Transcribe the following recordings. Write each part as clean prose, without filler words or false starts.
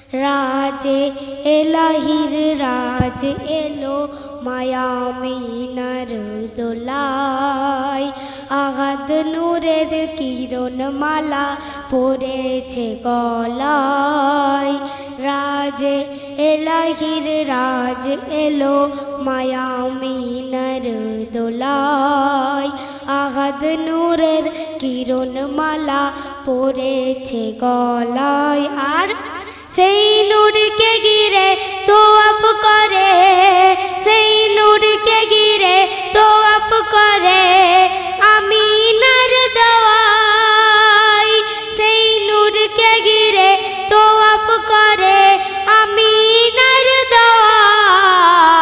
রাজে এলাহির রাজ এলো মায়ামিনার দোলায়, আগাদ নূরের কিরণ মালা পড়েছে গলায়। রাজে এলাহির রাজ এলো মায়ামিনার দোলায়, আগাদ নূরের কিরণ মালা পড়েছে গলায়। আর সেই নূরকে ঘিরে তোয়াফ করে, সেই নূরকে ঘিরে তোয়াফ করে আমিনার দওয়াই, সেই নূরকে ঘিরে তোয়াফ করে আমিনার দওয়াই।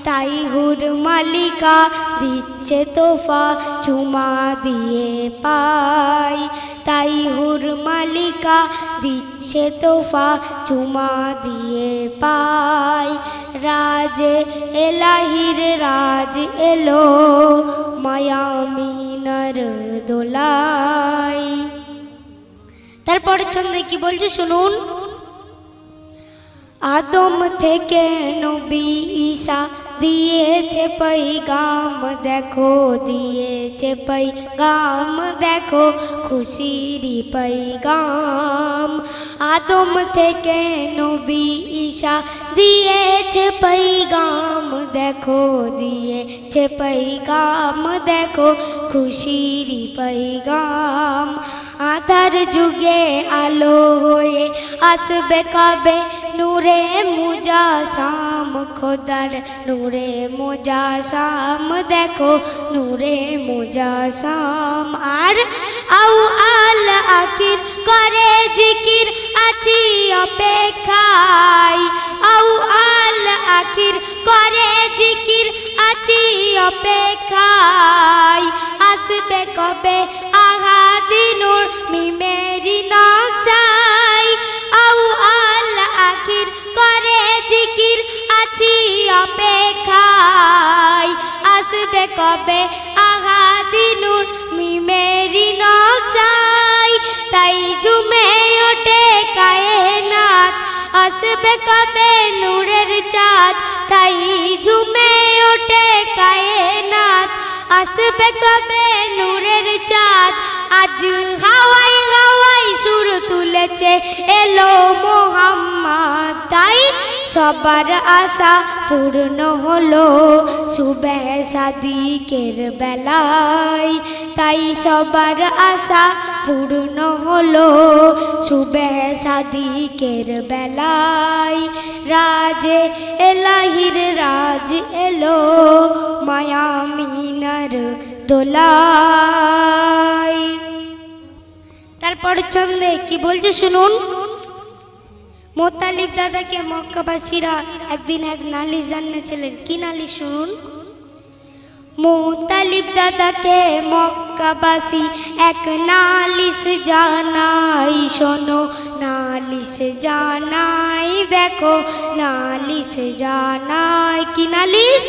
তাই হুর মালিকা দিচ্ছে তোফা চুমা দিয়ে পাই, তাই হুর মালিকা দিচ্ছে তোফা চুমা দিয়ে পাই। রাজে এলাহির রাজ এলো মায়ামিনার দোলায়। তারপরে ছন্দে কি বলছে শুনুন। আদম থেকে নবী ঈসা দিয়েছে পৈগাম দেখো, দিয়েছে পৈগাম দেখো খুশির পৈগাম। আদম থেকে নবী ঈসা দিয়েছে পৈগাম দেখো, দিয়েছে পৈগাম দেখো খুশির পৈগাম। আধার যুগে আলো হয়ে আসবে কবে নূরে মুজাসাম, খোদার নূরে মুজাসাম দেখো নূরে মুজাসাম। আর আউ আল আখির করে জিকির আছি অপেক্ষায়, আউ আল আখির করে জিকির আছি অপেক্ষায়। আসবে কবে আগাদি নূর মিমেরি নকশায়, আউ আল আখির করে জিকির আছি অপেক্ষায়। আসবে কবে আগাদি নূর মিমেরি নকশায়। তাই ঝুমে ওঠে কায়নাত আসবে কবে নূরের চাঁদ, তাই ঝুমে ওঠে কায়নাত আসবে কবে নূরের চাঁদ। আজ হাওয়াই হাওয়াই সুর তুলেছে এলো মোহাম্মদ, তাই সবার আশা পূর্ণ হলো সুবে সাদিকের বেলায়। তাই সবার আশা পূর্ণ হলো সুবে সাদিকের বেলায়। রাজে এলাহির রাজ এলো মায়ামিনার দোলায়। তারপর ছন্দে কি বলছে শুনুন। মোতালিব দাদাকে মক্কাবাসীরা একদিন এক নালিশ জানিয়েছিলেন। কি নালিশ শুনুন। মোতালিব দাদাকে মক্কাবাসী এক নালিশ জানাই, শোনো নালিশ জানাই দেখো নালিশ জানাই। কি নালিশ।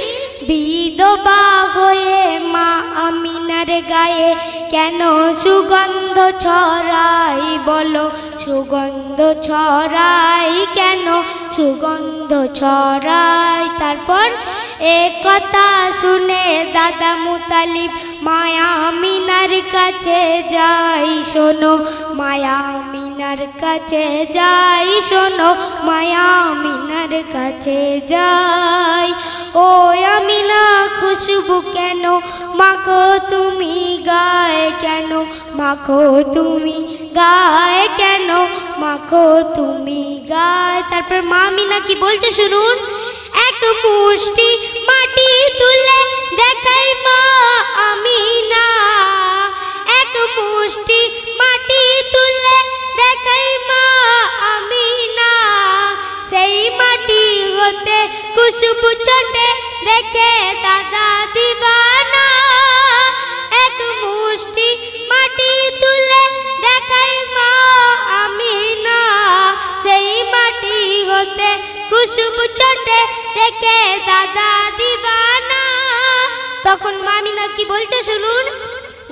বিধবা হয়ে মা আমিনার গায়ে কেন সুগন্ধ ছড়াই, বলো সুগন্ধ ছড়াই কেন সুগন্ধ ছড়াই। তারপর এ কথা শুনে দাদা মুতালিব মায়া আমিনার কাছে যাই, শোনো মায়া আমিনার কাছে যাই, শোনো মায়া আমিনার কাছে যাই। ও আমিনা খুশবু কেন মাখো তুমি গায়ে, কেন মাখো তুমি গায়ে, কেন মাখো তুমি গায়ে। তারপর মা আমিনা কি বলছে শুনুন। এক মুষ্টি মাটি তুলে দেখাই মা আমিনা, এক মুষ্টি মাটি তুলে দেখাই মা আমিনা। সেই মাটি হতে খুশবু ছোটে দেখে দাদা দিবানা। এক মুষ্টি মাটি তুলে দেখাই মা আমিনা, সেই মাটি হতে খুশবু ছোটে দেখে দাদা দিবানা। তখন মামিনা কি বলছে শুনুন।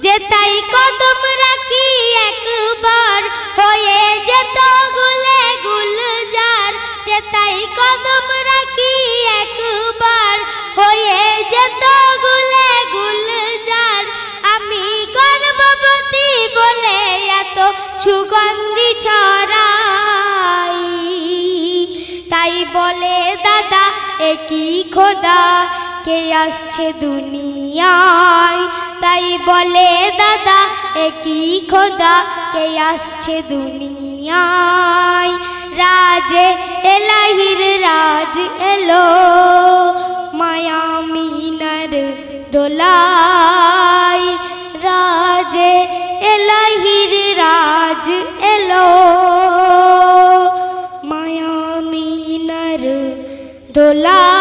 যে তাই কদম রাখি একবার হয়ে যেত গুলে গুল সুগন্ধি ছড়াই। তাই বলে দাদা একই খোদা কে আসছে দুনিয়ায়, তাই বলে দাদা একই খোদা কে আসছে দুনিয়ায়। রাজে এলাহির রাজ এলো মায়া মিনার দোলায়, রাজে এলাহির রাজ এলো মায়া মিনার দোলায়।